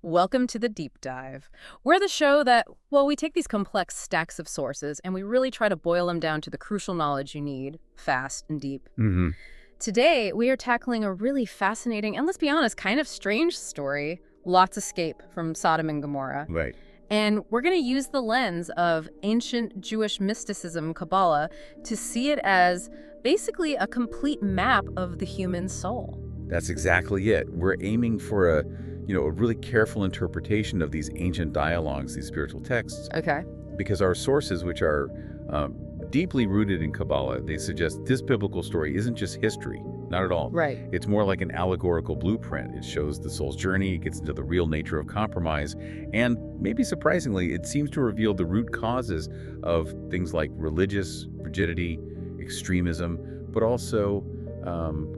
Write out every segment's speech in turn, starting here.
Welcome to the Deep Dive. We're the show that, well, we take these complex stacks of sources and we really try to boil them down to the crucial knowledge you need, fast and deep. Hmm. Today, we are tackling a really fascinating and, let's be honest, kind of strange story, Lot's escape from Sodom and Gomorrah. Right. And we're going to use the lens of ancient Jewish mysticism, Kabbalah, to see it as basically a complete map of the human soul. That's exactly it. We're aiming for a really careful interpretation of these ancient dialogues, these spiritual texts, Okay. because our sources, which are deeply rooted in Kabbalah, they suggest this biblical story isn't just history, not at all. Right. It's more like an allegorical blueprint. It shows the soul's journey, it gets into the real nature of compromise, and maybe surprisingly, it seems to reveal the root causes of things like religious rigidity, extremism, but also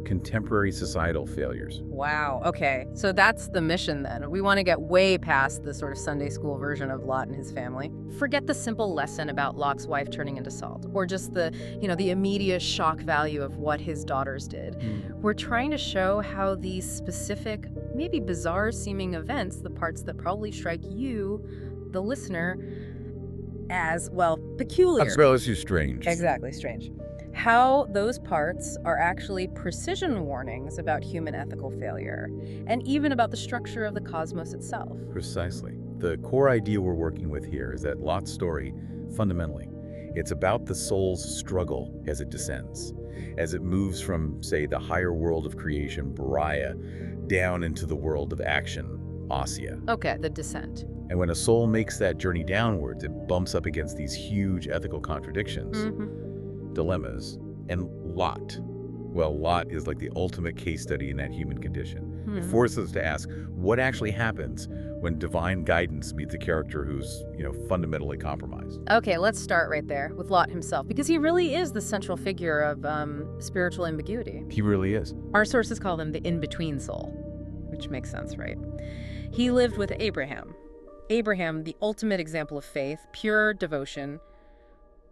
contemporary societal failures. Wow. Okay. So that's the mission then. We want to get way past the sort of Sunday school version of Lot and his family. Forget the simple lesson about Lot's wife turning into salt, or just the immediate shock value of what his daughters did. We're trying to show how these specific, maybe bizarre seeming events, the parts that probably strike you, the listener, as, well, peculiar. As well as you strange. Exactly, strange. How those parts are actually precision warnings about human ethical failure, and even about the structure of the cosmos itself. Precisely. The core idea we're working with here is that Lot's story, fundamentally, it's about the soul's struggle as it descends, as it moves from, say, the higher world of creation, Bariah, down into the world of action, Ossia. Okay, the descent. And when a soul makes that journey downwards, it bumps up against these huge ethical contradictions, dilemmas, and Lot. Well, Lot is like the ultimate case study in that human condition. It forces us to ask, what actually happens when divine guidance meets a character who's, fundamentally compromised? Okay, let's start right there with Lot himself, because he really is the central figure of spiritual ambiguity. He really is. Our sources call him the in-between soul, which makes sense, right? He lived with Abraham. Abraham, the ultimate example of faith, pure devotion.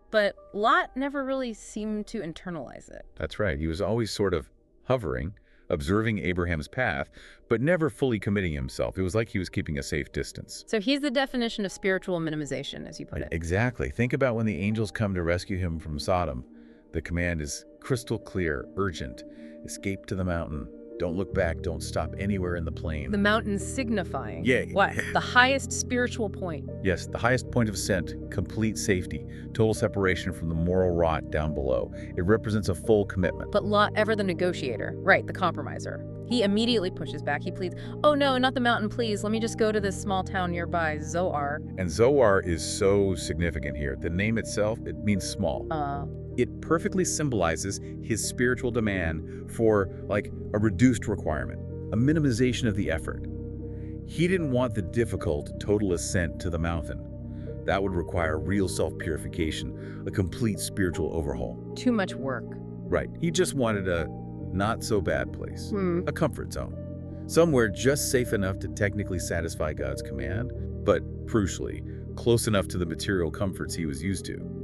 But Lot never really seemed to internalize it. That's right. He was always sort of hovering, observing Abraham's path, but never fully committing himself. It was like he was keeping a safe distance. So he's the definition of spiritual minimization, as you put it. Exactly. Think about when the angels come to rescue him from Sodom. The command is crystal clear, urgent. Escape to the mountain. Don't look back. Don't stop anywhere in the plain. The mountain signifying Yeah. what? The highest spiritual point. Yes, the highest point of ascent, complete safety, total separation from the moral rot down below. It represents a full commitment. But Lot, ever the negotiator, right, the compromiser. He immediately pushes back. He pleads, oh no, not the mountain, please. Let me just go to this small town nearby, Zoar. And Zoar is so significant here. The name itself, it means small. It perfectly symbolizes his spiritual demand for, like, a reduced requirement, a minimization of the effort. He didn't want the difficult, total ascent to the mountain. That would require real self-purification, a complete spiritual overhaul. Too much work. Right. He just wanted a not-so-bad place, a comfort zone, somewhere just safe enough to technically satisfy God's command, but crucially, close enough to the material comforts he was used to.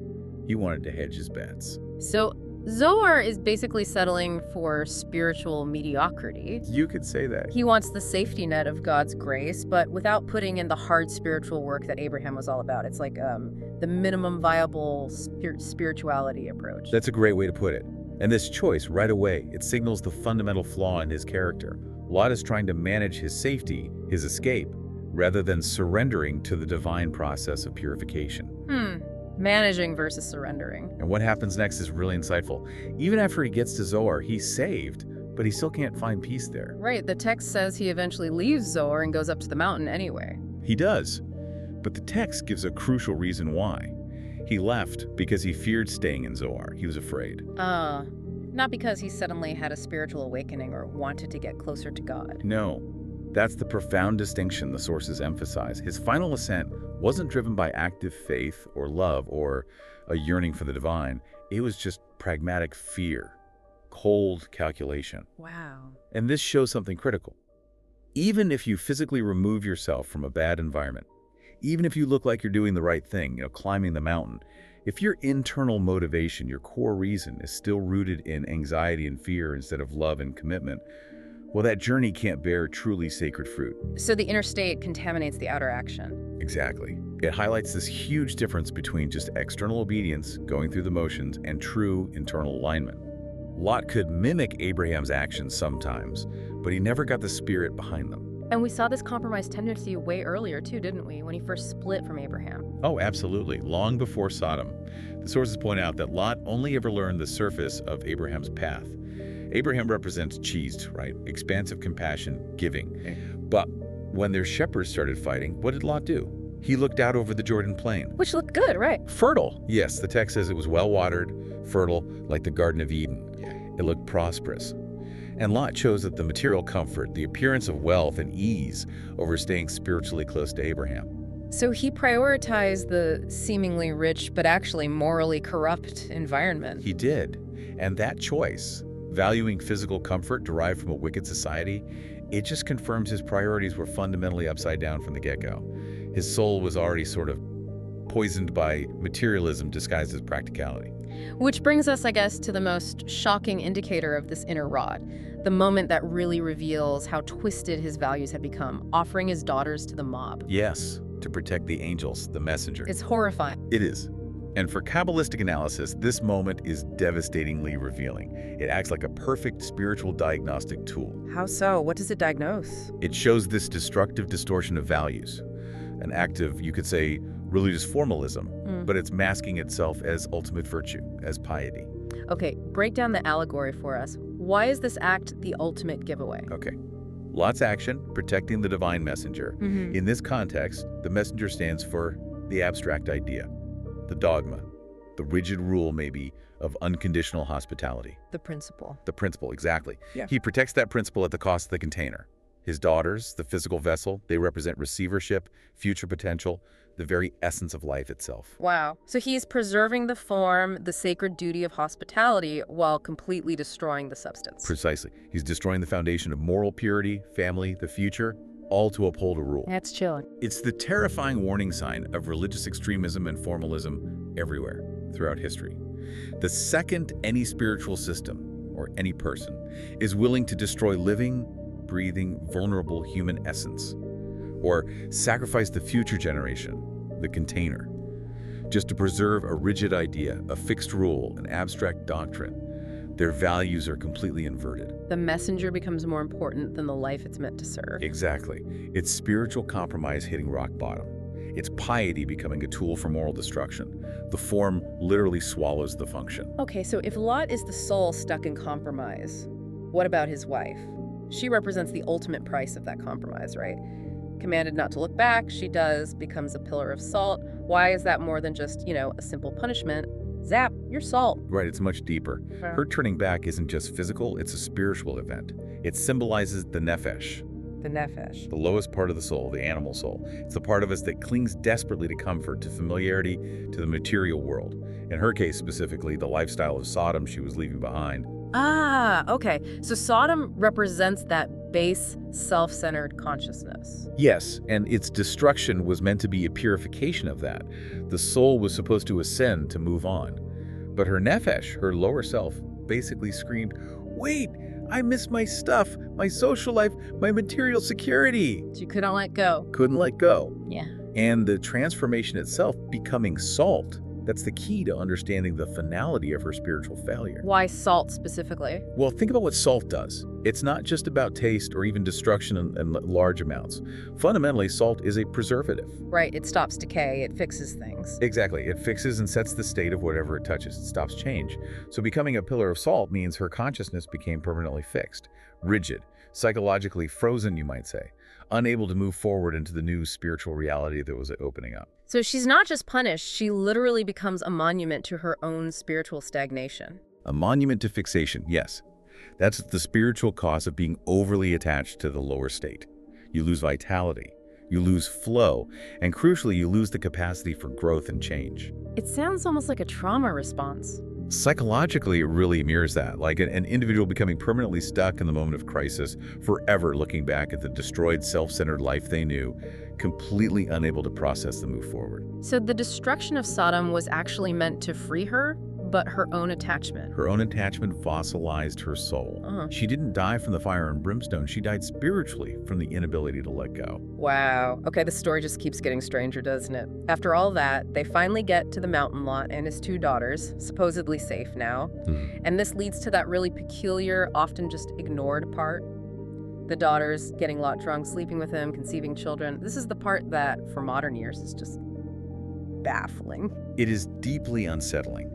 He wanted to hedge his bets. So Zoar is basically settling for spiritual mediocrity. You could say that. He wants the safety net of God's grace, but without putting in the hard spiritual work that Abraham was all about. It's like the minimum viable spirituality approach. That's a great way to put it. And this choice, right away, it signals the fundamental flaw in his character. Lot is trying to manage his safety, his escape, rather than surrendering to the divine process of purification. Managing versus surrendering. And what happens next is really insightful. Even after he gets to Zoar, he's saved, but he still can't find peace there. Right, the text says he eventually leaves Zoar and goes up to the mountain anyway. He does, but the text gives a crucial reason why. He left because he feared staying in Zoar. He was afraid. Not because he suddenly had a spiritual awakening or wanted to get closer to God. No, that's the profound distinction the sources emphasize. His final ascent wasn't driven by active faith or love or a yearning for the divine. It was just pragmatic fear, cold calculation. Wow. And this shows something critical. Even if you physically remove yourself from a bad environment, even if you look like you're doing the right thing, climbing the mountain, if your internal motivation, your core reason, is still rooted in anxiety and fear instead of love and commitment, Well, that journey can't bear truly sacred fruit. So the interstate contaminates the outer action. Exactly. It highlights this huge difference between just external obedience, going through the motions, and true internal alignment. Lot could mimic Abraham's actions sometimes, but he never got the spirit behind them. And we saw this compromise tendency way earlier too, didn't we, when he first split from Abraham? Oh, absolutely. Long before Sodom. The sources point out that Lot only ever learned the surface of Abraham's path. Abraham represents cheesed, right? Expansive compassion, giving. But when their shepherds started fighting, what did Lot do? He looked out over the Jordan plain. Which looked good, right? Fertile. Yes, the text says it was well-watered, fertile, like the Garden of Eden. It looked prosperous. And Lot chose that the material comfort, the appearance of wealth and ease, over staying spiritually close to Abraham. So he prioritized the seemingly rich but actually morally corrupt environment. He did. And that choice, valuing physical comfort derived from a wicked society, it just confirms his priorities were fundamentally upside down from the get-go. His soul was already sort of poisoned by materialism disguised as practicality. Which brings us, I guess, to the most shocking indicator of this inner rot, the moment that really reveals how twisted his values had become, offering his daughters to the mob. Yes, to protect the angels, the messenger. It's horrifying. It is. And for Kabbalistic analysis, this moment is devastatingly revealing. It acts like a perfect spiritual diagnostic tool. How so? What does it diagnose? It shows this destructive distortion of values, an act of, you could say, religious formalism, but it's masking itself as ultimate virtue, as piety. Okay, break down the allegory for us. Why is this act the ultimate giveaway? Okay. Lot's action, protecting the divine messenger. In this context, the messenger stands for the abstract idea, the dogma, the rigid rule, maybe, of unconditional hospitality. The principle. The principle, exactly. Yeah. He protects that principle at the cost of the container. His daughters, the physical vessel, they represent receivership, future potential, the very essence of life itself. Wow. So he's preserving the form, the sacred duty of hospitality, while completely destroying the substance. Precisely. He's destroying the foundation of moral purity, family, the future, all to uphold a rule. That's chilling. It's the terrifying warning sign of religious extremism and formalism everywhere throughout history. The second any spiritual system, or any person, is willing to destroy living, breathing, vulnerable human essence, or sacrifice the future generation, the container, just to preserve a rigid idea, a fixed rule, an abstract doctrine, their values are completely inverted. The messenger becomes more important than the life it's meant to serve. Exactly. It's spiritual compromise hitting rock bottom. It's piety becoming a tool for moral destruction. The form literally swallows the function. Okay, so if Lot is the soul stuck in compromise, what about his wife? She represents the ultimate price of that compromise, right? Commanded not to look back, she does, becomes a pillar of salt. Why is that more than just, a simple punishment? Zap, you're salt. Right, it's much deeper. Her turning back isn't just physical, it's a spiritual event. It symbolizes the nefesh. The nefesh. The lowest part of the soul, the animal soul. It's the part of us that clings desperately to comfort, to familiarity, to the material world. In her case specifically, the lifestyle of Sodom she was leaving behind. Ah, okay. So Sodom represents that base, self-centered consciousness. Yes, and its destruction was meant to be a purification of that. The soul was supposed to ascend, to move on. But her nefesh, her lower self, basically screamed, "Wait, I miss my stuff, my social life, my material security." She couldn't let go. Couldn't let go. Yeah. And the transformation itself, becoming salt, that's the key to understanding the finality of her spiritual failure. Why salt specifically? Well, think about what salt does. It's not just about taste or even destruction in large amounts. Fundamentally, salt is a preservative. Right, it stops decay, it fixes things. Exactly. It fixes and sets the state of whatever it touches. It stops change. So becoming a pillar of salt means her consciousness became permanently fixed, rigid, psychologically frozen, you might say, unable to move forward into the new spiritual reality that was opening up. So she's not just punished, she literally becomes a monument to her own spiritual stagnation. A monument to fixation, yes. That's the spiritual cost of being overly attached to the lower state. You lose vitality, you lose flow, and crucially, you lose the capacity for growth and change. It sounds almost like a trauma response. Psychologically, it really mirrors that, like an individual becoming permanently stuck in the moment of crisis, forever looking back at the destroyed, self-centered life they knew, completely unable to process the move forward. So the destruction of Sodom was actually meant to free her? but her own attachment. Her own attachment fossilized her soul. She didn't die from the fire and brimstone. She died spiritually from the inability to let go. Wow. Okay, the story just keeps getting stranger, doesn't it? After all that, they finally get to the mountain lot and his 2 daughters, supposedly safe now. And this leads to that really peculiar, often just ignored part. The daughters getting Lot drunk, sleeping with him, conceiving children. This is the part that, for modern ears, is just baffling. It is deeply unsettling.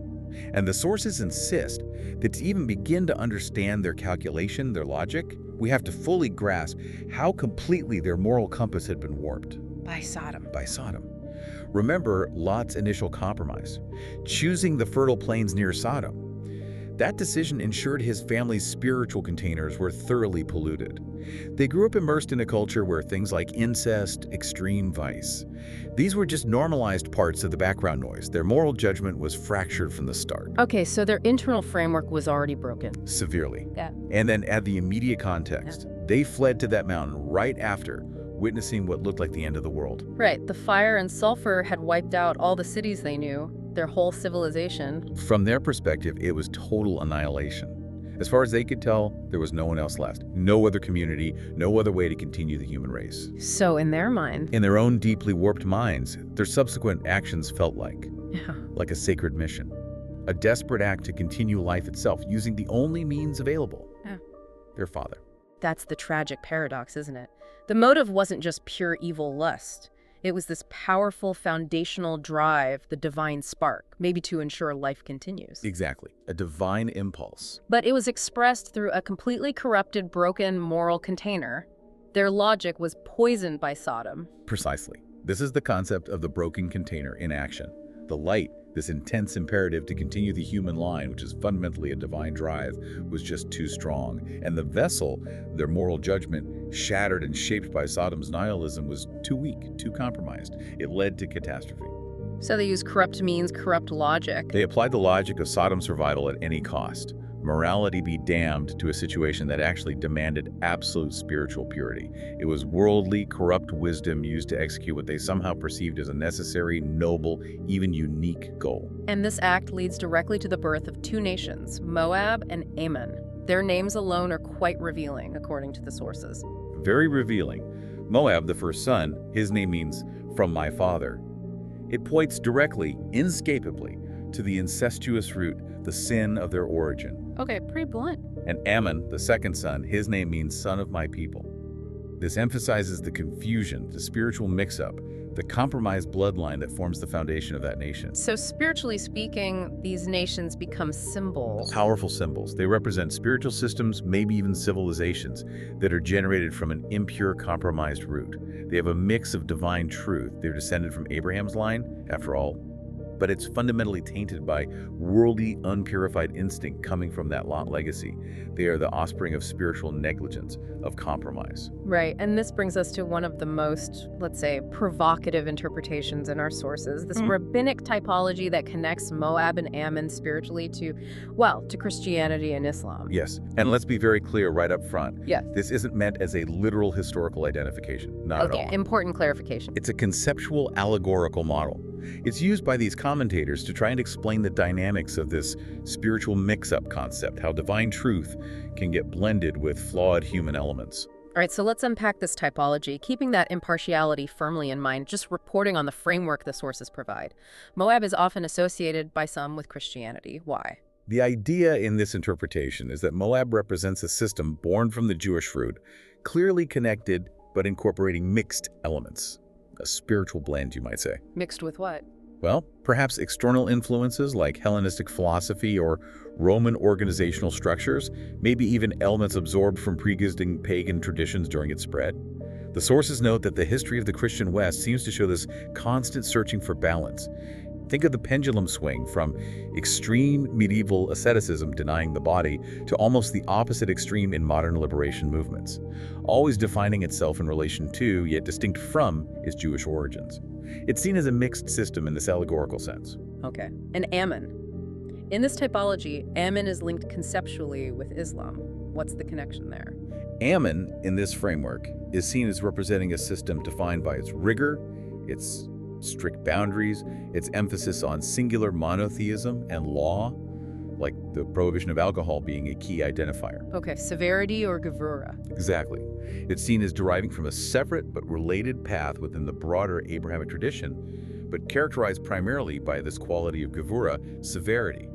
And the sources insist that to even begin to understand their calculation, their logic, we have to fully grasp how completely their moral compass had been warped. By Sodom. By Sodom. Remember Lot's initial compromise, choosing the fertile plains near Sodom. That decision ensured his family's spiritual containers were thoroughly polluted. They grew up immersed in a culture where things like incest, extreme vice, these were just normalized parts of the background noise. Their moral judgment was fractured from the start. Okay, so their internal framework was already broken. Severely. Yeah. And then add the immediate context. They fled to that mountain right after, witnessing what looked like the end of the world. Right, the fire and sulfur had wiped out all the cities they knew, their whole civilization. From their perspective, it was total annihilation. As far as they could tell, there was no one else left. No other community, no other way to continue the human race. So in their mind... In their own deeply warped minds, their subsequent actions felt like a sacred mission. A desperate act to continue life itself, using the only means available. Their father. That's the tragic paradox, isn't it? The motive wasn't just pure evil lust. It was this powerful foundational drive, the divine spark, maybe to ensure life continues. Exactly. A divine impulse. But it was expressed through a completely corrupted, broken moral container. Their logic was poisoned by Sodom. Precisely. This is the concept of the broken container in action. The light, this intense imperative to continue the human line, which is fundamentally a divine drive, was just too strong. And the vessel, their moral judgment, shattered and shaped by Sodom's nihilism, was too weak, too compromised. It led to catastrophe. So they used corrupt means, corrupt logic. They applied the logic of Sodom's survival at any cost. Morality be damned to a situation that actually demanded absolute spiritual purity. It was worldly, corrupt wisdom used to execute what they somehow perceived as a necessary, noble, even unique goal. And this act leads directly to the birth of 2 nations, Moab and Ammon. Their names alone are quite revealing, according to the sources. Very revealing. Moab, the first son, his name means "from my father." It points directly, inescapably, to the incestuous root, the sin of their origin. Okay, pretty blunt. And Ammon, the second son, his name means son of my people. This emphasizes the confusion, the spiritual mix-up, the compromised bloodline that forms the foundation of that nation. So spiritually speaking, these nations become symbols. Powerful symbols. They represent spiritual systems, maybe even civilizations, that are generated from an impure, compromised root. They have a mix of divine truth. They're descended from Abraham's line, after all, but it's fundamentally tainted by worldly, unpurified instinct coming from that Lot legacy. They are the offspring of spiritual negligence, of compromise. Right, and this brings us to one of the most, let's say, provocative interpretations in our sources, this rabbinic typology that connects Moab and Ammon spiritually to Christianity and Islam. Yes, and let's be very clear right up front. Yes. This isn't meant as a literal historical identification, not at all. Important clarification. It's a conceptual, allegorical model. It's used by these commentators to try and explain the dynamics of this spiritual mix-up concept, how divine truth can get blended with flawed human elements. All right, so let's unpack this typology, keeping that impartiality firmly in mind, just reporting on the framework the sources provide. Moab is often associated by some with Christianity. Why? The idea in this interpretation is that Moab represents a system born from the Jewish root, clearly connected but incorporating mixed elements. A spiritual blend, you might say. Mixed with what? Well, perhaps external influences like Hellenistic philosophy or Roman organizational structures, maybe even elements absorbed from pre-existing pagan traditions during its spread. The sources note that the history of the Christian West seems to show this constant searching for balance. Think of the pendulum swing from extreme medieval asceticism denying the body to almost the opposite extreme in modern liberation movements, always defining itself in relation to, yet distinct from, its Jewish origins. It's seen as a mixed system in this allegorical sense. Okay. And Ammon. In this typology, Ammon is linked conceptually with Islam. What's the connection there? Ammon, in this framework, is seen as representing a system defined by its rigor, its strict boundaries, its emphasis on singular monotheism and law. like the prohibition of alcohol being a key identifier. Okay, severity or gevura? Exactly. It's seen as deriving from a separate but related path within the broader Abrahamic tradition, but characterized primarily by this quality of gevura, severity.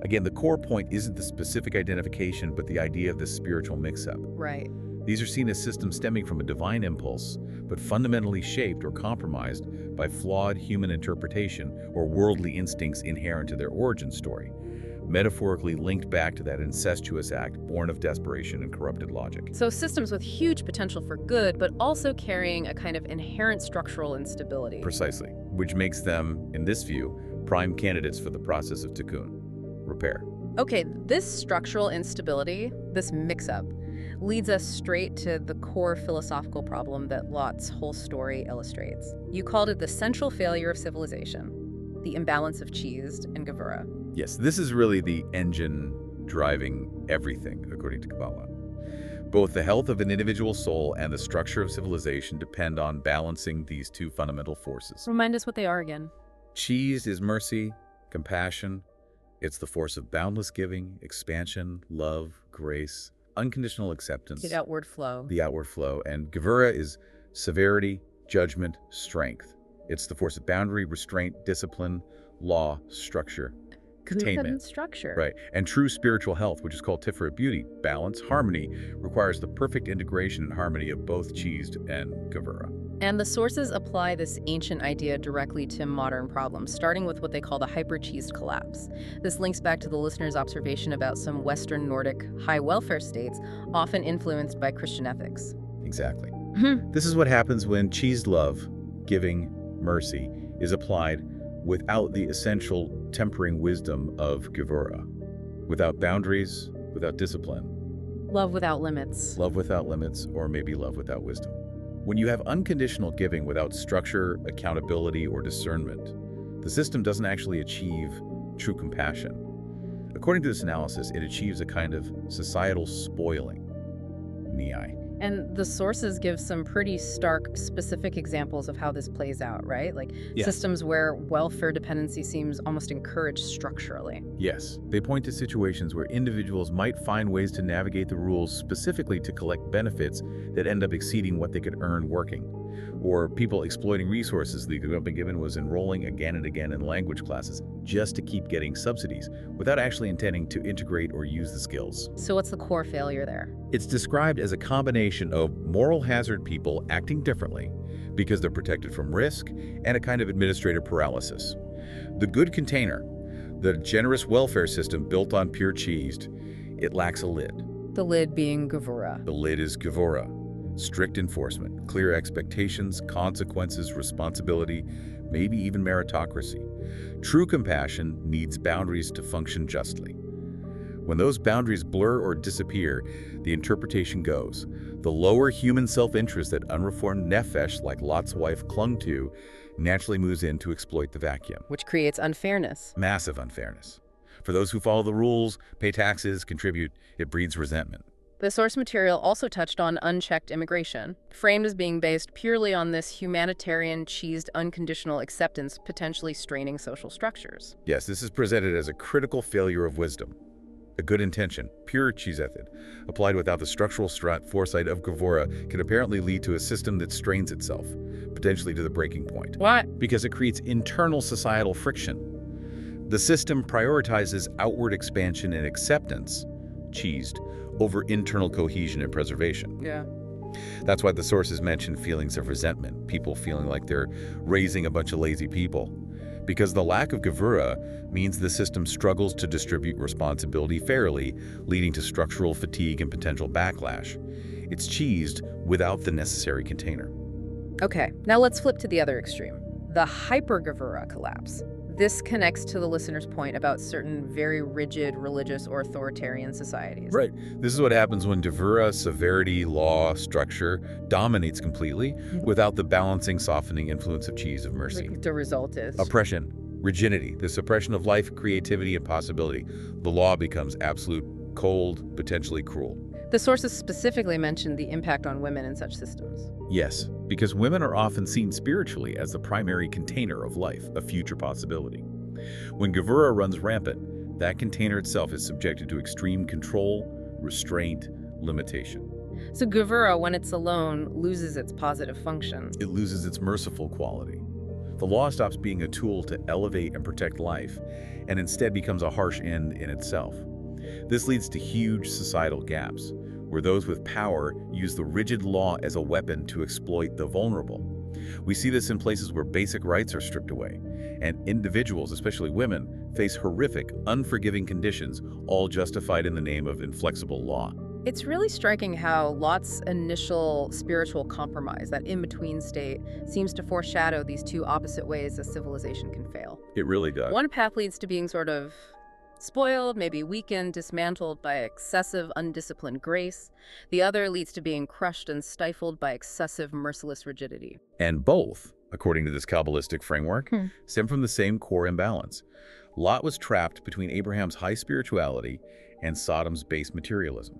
Again, the core point isn't the specific identification, but the idea of this spiritual mix-up. Right. These are seen as systems stemming from a divine impulse, but fundamentally shaped or compromised by flawed human interpretation or worldly instincts inherent to their origin story, metaphorically linked back to that incestuous act born of desperation and corrupted logic. So systems with huge potential for good, but also carrying a kind of inherent structural instability. Precisely, which makes them, in this view, prime candidates for the process of tikkun, repair. Okay, this structural instability, this mix-up, leads us straight to the core philosophical problem that Lot's whole story illustrates. You called it the central failure of civilization, the imbalance of cheese and gevura. Yes, this is really the engine driving everything, according to Kabbalah. Both the health of an individual soul and the structure of civilization depend on balancing these two fundamental forces. Remind us what they are again. Cheese is mercy, compassion. It's the force of boundless giving, expansion, love, grace, unconditional acceptance. The outward flow. The outward flow. And gevura is severity, judgment, strength. It's the force of boundary, restraint, discipline, law, structure, containment. Structure. Right. And true spiritual health, which is called tiferet beauty, balance, harmony, requires the perfect integration and harmony of both cheese and gevura. And the sources apply this ancient idea directly to modern problems, starting with what they call the hyper-cheesed collapse. This links back to the listener's observation about some Western Nordic high welfare states, often influenced by Christian ethics. Exactly. This is what happens when cheese love, giving, mercy, is applied without the essential tempering wisdom of gevura, without boundaries, without discipline. Love without limits. Love without limits, or maybe love without wisdom. When you have unconditional giving without structure, accountability, or discernment, the system doesn't actually achieve true compassion. According to this analysis, it achieves a kind of societal spoiling. Nihai. And the sources give some pretty stark, specific examples of how this plays out, right? Like systems where welfare dependency seems almost encouraged structurally. Yes, they point to situations where individuals might find ways to navigate the rules specifically to collect benefits that end up exceeding what they could earn working. Or people exploiting resources the government given was enrolling again and again in language classes just to keep getting subsidies without actually intending to integrate or use the skills. So what's the core failure there? It's described as a combination of moral hazard people acting differently because they're protected from risk and a kind of administrative paralysis. The good container, the generous welfare system built on pure cheese, it lacks a lid. The lid being gevura. The lid is gevura. Strict enforcement, clear expectations, consequences, responsibility, maybe even meritocracy. True compassion needs boundaries to function justly. When those boundaries blur or disappear, the interpretation goes. The lower human self-interest that unreformed nefesh, like Lot's wife, clung to, naturally moves in to exploit the vacuum. Which creates unfairness. Massive unfairness. For those who follow the rules, pay taxes, contribute, it breeds resentment. The source material also touched on unchecked immigration, framed as being based purely on this humanitarian, cheesed, unconditional acceptance, potentially straining social structures. Yes, this is presented as a critical failure of wisdom. A good intention, pure chizethid, applied without the structural foresight of gevura, can apparently lead to a system that strains itself, potentially to the breaking point. What? Because it creates internal societal friction. The system prioritizes outward expansion and acceptance, cheesed, over internal cohesion and preservation. Yeah. That's why the sources mention feelings of resentment, people feeling like they're raising a bunch of lazy people. Because the lack of gevura means the system struggles to distribute responsibility fairly, leading to structural fatigue and potential backlash. It's cheesed without the necessary container. Okay, now let's flip to the other extreme, the hyper-gevura collapse. This connects to the listener's point about certain very rigid religious or authoritarian societies. Right. This is what happens when gevura, severity, law, structure dominates completely without the balancing, softening influence of cheese of mercy. The result is? Oppression, rigidity, the suppression of life, creativity, and possibility. The law becomes absolute, cold, potentially cruel. The sources specifically mentioned the impact on women in such systems. Yes, because women are often seen spiritually as the primary container of life, a future possibility. When gevura runs rampant, that container itself is subjected to extreme control, restraint, limitation. So Gevura, when it's alone, loses its positive function. It loses its merciful quality. The law stops being a tool to elevate and protect life, and instead becomes a harsh end in itself. This leads to huge societal gaps, where those with power use the rigid law as a weapon to exploit the vulnerable. We see this in places where basic rights are stripped away, and individuals, especially women, face horrific, unforgiving conditions, all justified in the name of inflexible law. It's really striking how Lot's initial spiritual compromise, that in-between state, seems to foreshadow these two opposite ways a civilization can fail. It really does. One path leads to being sort of spoiled, maybe weakened, dismantled by excessive, undisciplined grace. The other leads to being crushed and stifled by excessive, merciless rigidity. And both, according to this Kabbalistic framework, stem from the same core imbalance. Lot was trapped between Abraham's high spirituality and Sodom's base materialism.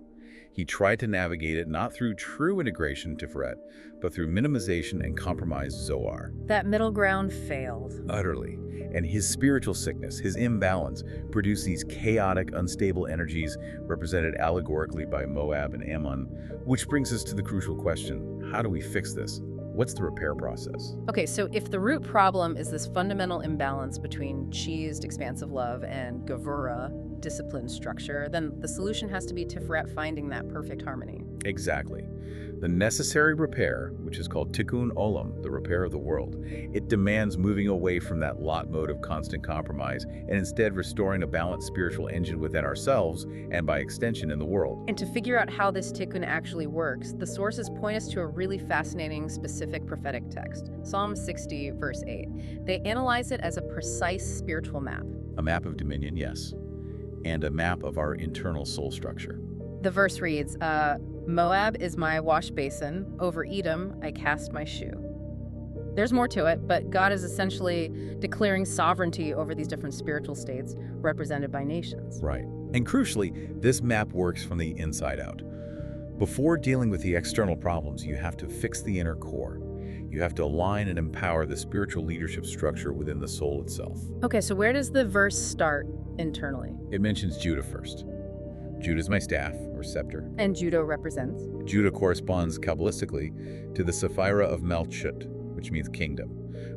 He tried to navigate it not through true integration, Tiferet, but through minimization and compromise, Zoar. That middle ground failed. Utterly. And his spiritual sickness, his imbalance, produced these chaotic, unstable energies represented allegorically by Moab and Ammon, which brings us to the crucial question: how do we fix this? What's the repair process? Okay, so if the root problem is this fundamental imbalance between cheesed, expansive love and Gevura, disciplined structure, then the solution has to be Tiferet finding that perfect harmony. Exactly. The necessary repair, which is called Tikkun Olam, the repair of the world, it demands moving away from that Lot mode of constant compromise and instead restoring a balanced spiritual engine within ourselves and by extension in the world. And to figure out how this tikkun actually works, the sources point us to a really fascinating, specific prophetic text, Psalm 60, verse 8. They analyze it as a precise spiritual map. A map of dominion, yes, and a map of our internal soul structure. The verse reads, Moab is my wash basin, over Edom I cast my shoe. There's more to it, but God is essentially declaring sovereignty over these different spiritual states represented by nations. Right. And crucially, this map works from the inside out. Before dealing with the external problems, you have to fix the inner core. You have to align and empower the spiritual leadership structure within the soul itself. Okay, so where does the verse start internally? It mentions Judah first. Judah is my staff, or scepter. And Judah represents? Judah corresponds Kabbalistically to the Sephira of Malchut, which means kingdom.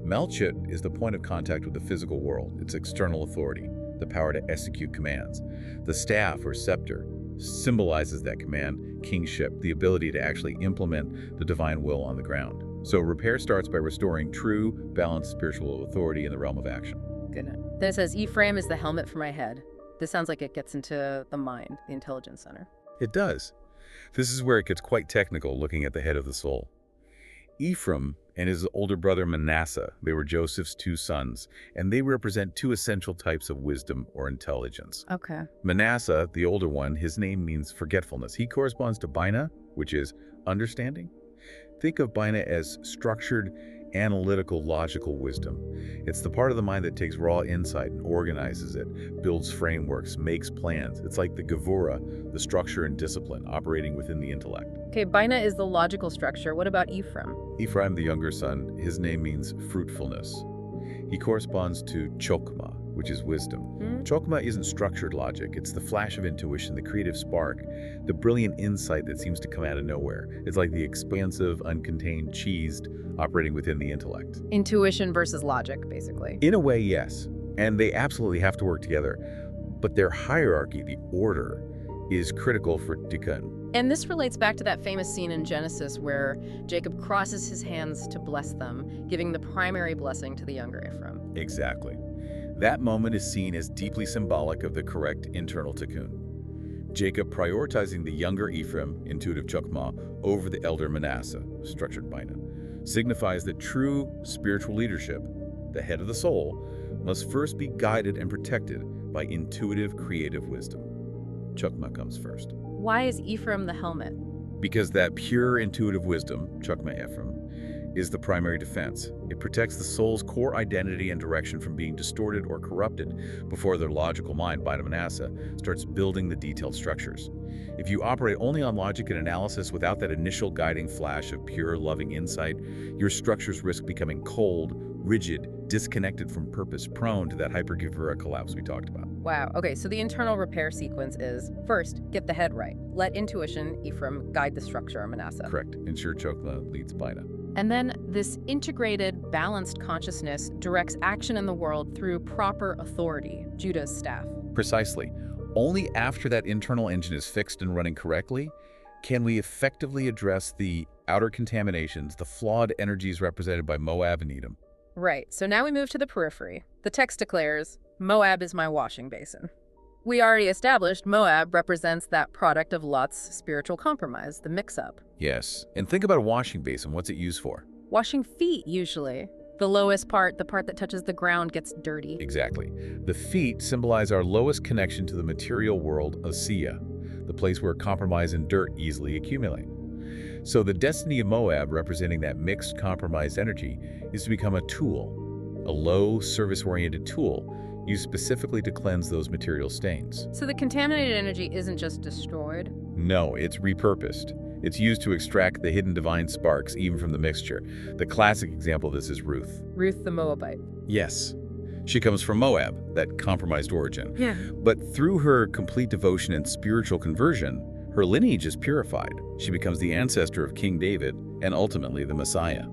Malchut is the point of contact with the physical world, its external authority, the power to execute commands. The staff, or scepter, symbolizes that command, kingship, the ability to actually implement the divine will on the ground. So repair starts by restoring true, balanced spiritual authority in the realm of action. Good. Then it says, Ephraim is the helmet for my head. This sounds like it gets into the mind, the intelligence center. It does. This is where it gets quite technical, looking at the head of the soul. Ephraim and his older brother Manasseh, they were Joseph's two sons, and they represent two essential types of wisdom or intelligence. Okay. Manasseh, the older one, his name means forgetfulness. He corresponds to Bina, which is understanding. Think of Bina as structured, analytical, logical wisdom. It's the part of the mind that takes raw insight and organizes it, builds frameworks, makes plans. It's like the Gevura, the structure and discipline operating within the intellect. Okay, Bina is the logical structure. What about Ephraim? Ephraim, the younger son, his name means fruitfulness. He corresponds to Chokmah, which is wisdom. Chokmah isn't structured logic. It's the flash of intuition, the creative spark, the brilliant insight that seems to come out of nowhere. It's like the expansive, uncontained, cheesed, operating within the intellect. Intuition versus logic, basically. In a way, yes. And they absolutely have to work together. But their hierarchy, the order, is critical for tikkun. And this relates back to that famous scene in Genesis where Jacob crosses his hands to bless them, giving the primary blessing to the younger Ephraim. Exactly. That moment is seen as deeply symbolic of the correct internal tikkun. Jacob prioritizing the younger Ephraim, intuitive Chokmah, over the elder Manasseh, structured Bina, signifies that true spiritual leadership, the head of the soul, must first be guided and protected by intuitive, creative wisdom. Chokmah comes first. Why is Ephraim the helmet? Because that pure intuitive wisdom, Chokmah Ephraim, is the primary defense. It protects the soul's core identity and direction from being distorted or corrupted before their logical mind, Bina Manasseh, starts building the detailed structures. If you operate only on logic and analysis without that initial guiding flash of pure, loving insight, your structures risk becoming cold, rigid, disconnected from purpose, prone to that hypergivura collapse we talked about. Wow. Okay, so the internal repair sequence is, first, get the head right. Let intuition, Ephraim, guide the structure, Manasseh. Correct. Ensure Chokla leads Bina. And then this integrated, balanced consciousness directs action in the world through proper authority, Judah's staff. Precisely. Only after that internal engine is fixed and running correctly can we effectively address the outer contaminations, the flawed energies represented by Moab and Edom. Right, so now we move to the periphery. The text declares, Moab is my washing basin. We already established Moab represents that product of Lot's spiritual compromise, the mix-up. Yes, and think about a washing basin. What's it used for? Washing feet, usually. The lowest part, the part that touches the ground, gets dirty. Exactly. The feet symbolize our lowest connection to the material world of Sia, the place where compromise and dirt easily accumulate. So the destiny of Moab, representing that mixed, compromised energy, is to become a tool, a low, service-oriented tool, used specifically to cleanse those material stains. So the contaminated energy isn't just destroyed? No, it's repurposed. It's used to extract the hidden divine sparks, even from the mixture. The classic example of this is Ruth. Ruth the Moabite. Yes. She comes from Moab, that compromised origin. Yeah. But through her complete devotion and spiritual conversion, her lineage is purified. She becomes the ancestor of King David and ultimately the Messiah.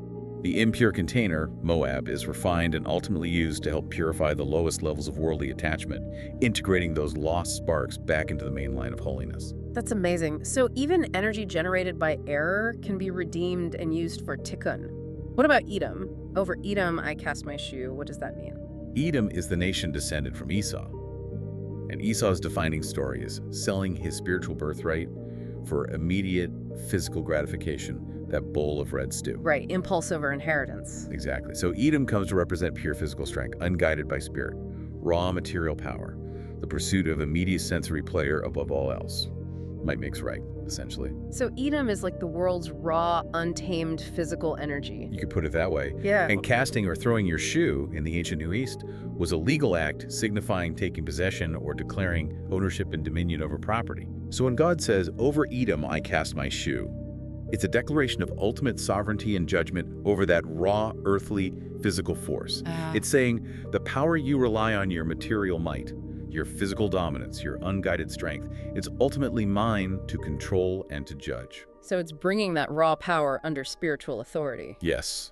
The impure container, Moab, is refined and ultimately used to help purify the lowest levels of worldly attachment, integrating those lost sparks back into the main line of holiness. That's amazing. So even energy generated by error can be redeemed and used for tikkun. What about Edom? Over Edom I cast my shoe. What does that mean? Edom is the nation descended from Esau. And Esau's defining story is selling his spiritual birthright for immediate physical gratification, that bowl of red stew. Right, impulse over inheritance. Exactly. So Edom comes to represent pure physical strength, unguided by spirit, raw material power, the pursuit of immediate sensory pleasure above all else. Might makes right, essentially. So Edom is like the world's raw, untamed physical energy. You could put it that way. Yeah. And casting or throwing your shoe in the ancient Near East was a legal act signifying taking possession or declaring ownership and dominion over property. So when God says, "Over Edom I cast my shoe," it's a declaration of ultimate sovereignty and judgment over that raw, earthly, physical force. It's saying, the power you rely on, your material might, your physical dominance, your unguided strength, it's ultimately mine to control and to judge. So it's bringing that raw power under spiritual authority. Yes.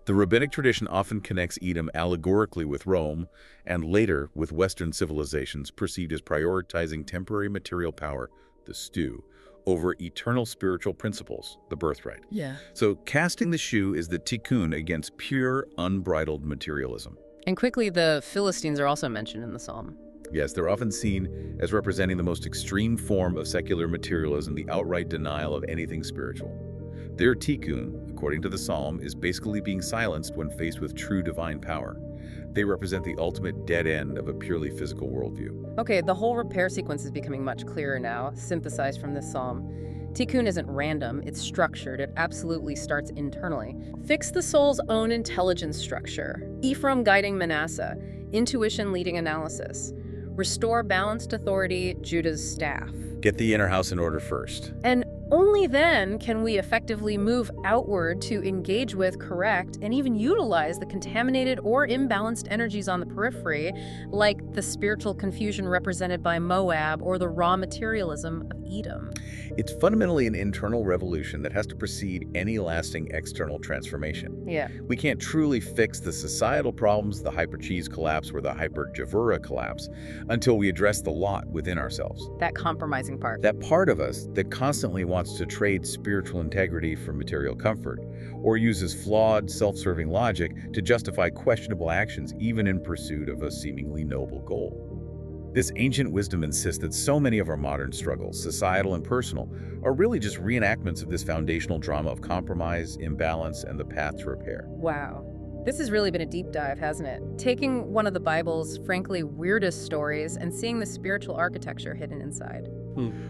The rabbinic tradition often connects Edom allegorically with Rome and later with Western civilizations perceived as prioritizing temporary material power, the stew, over eternal spiritual principles, the birthright. Yeah. So casting the shoe is the tikkun against pure, unbridled materialism. And quickly, the Philistines are also mentioned in the psalm. Yes, they're often seen as representing the most extreme form of secular materialism, the outright denial of anything spiritual. Their tikkun, according to the psalm, is basically being silenced when faced with true divine power. They represent the ultimate dead end of a purely physical worldview. Okay, the whole repair sequence is becoming much clearer now, synthesized from this psalm. Tikkun isn't random, it's structured. It absolutely starts internally. Fix the soul's own intelligence structure. Ephraim guiding Manasseh. Intuition leading analysis. Restore balanced authority, Judah's staff. Get the inner house in order first. And only then can we effectively move outward to engage with, correct, and even utilize the contaminated or imbalanced energies on the periphery, like the spiritual confusion represented by Moab or the raw materialism of Edom. It's fundamentally an internal revolution that has to precede any lasting external transformation. Yeah. We can't truly fix the societal problems, the hyper-cheese collapse or the hyper-javura collapse, until we address the lot within ourselves. That compromising part. That part of us that constantly wants to trade spiritual integrity for material comfort, or uses flawed, self-serving logic to justify questionable actions even in pursuit of a seemingly noble goal. This ancient wisdom insists that so many of our modern struggles, societal and personal, are really just reenactments of this foundational drama of compromise, imbalance, and the path to repair. Wow. This has really been a deep dive, hasn't it? Taking one of the Bible's, frankly, weirdest stories and seeing the spiritual architecture hidden inside.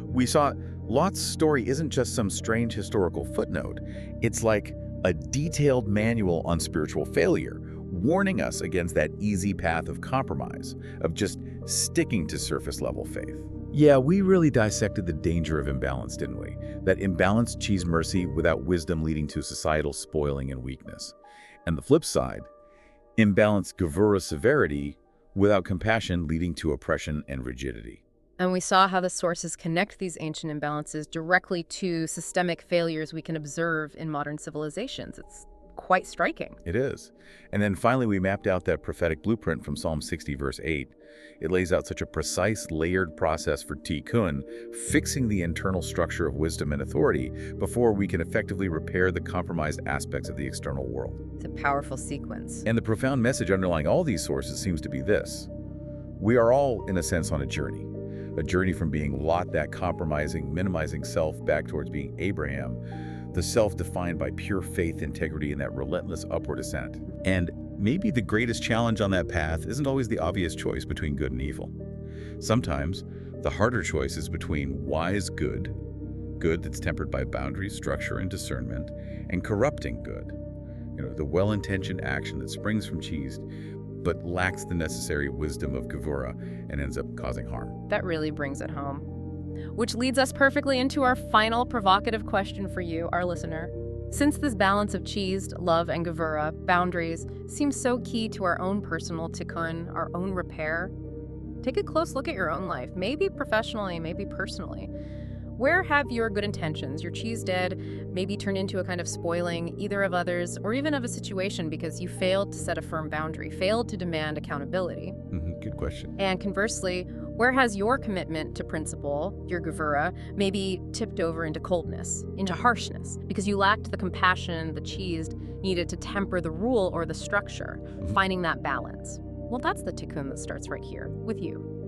We saw Lot's story isn't just some strange historical footnote. It's like a detailed manual on spiritual failure, warning us against that easy path of compromise, of just sticking to surface-level faith. Yeah, we really dissected the danger of imbalance, didn't we? That imbalanced cheese mercy without wisdom leading to societal spoiling and weakness. And the flip side, Imbalance Gevura severity without compassion leading to oppression and rigidity. And we saw how the sources connect these ancient imbalances directly to systemic failures we can observe in modern civilizations. It's quite striking. It is. And then finally, we mapped out that prophetic blueprint from Psalm 60, verse 8. It lays out such a precise, layered process for tikkun, fixing the internal structure of wisdom and authority before we can effectively repair the compromised aspects of the external world. It's a powerful sequence. And the profound message underlying all these sources seems to be this. We are all, in a sense, on a journey from being Lot, that compromising, minimizing self, back towards being Abraham, the self defined by pure faith, integrity, and that relentless upward ascent. And maybe the greatest challenge on that path isn't always the obvious choice between good and evil. Sometimes the harder choice is between wise good that's tempered by boundaries, structure, and discernment, and corrupting good, the well-intentioned action that springs from cheese but lacks the necessary wisdom of Gevura and ends up causing harm. That really brings it home. Which leads us perfectly into our final provocative question for you, our listener. Since this balance of cheese, love, and Gevura, boundaries, seems so key to our own personal tikkun, our own repair, take a close look at your own life, maybe professionally, maybe personally. Where have your good intentions, your cheese dead, maybe turned into a kind of spoiling either of others or even of a situation because you failed to set a firm boundary, failed to demand accountability? Good question. And conversely, where has your commitment to principle, your Gevura, maybe tipped over into coldness, into harshness, because you lacked the compassion, the cheese needed to temper the rule or the structure, finding that balance? Well, that's the tikkun that starts right here with you.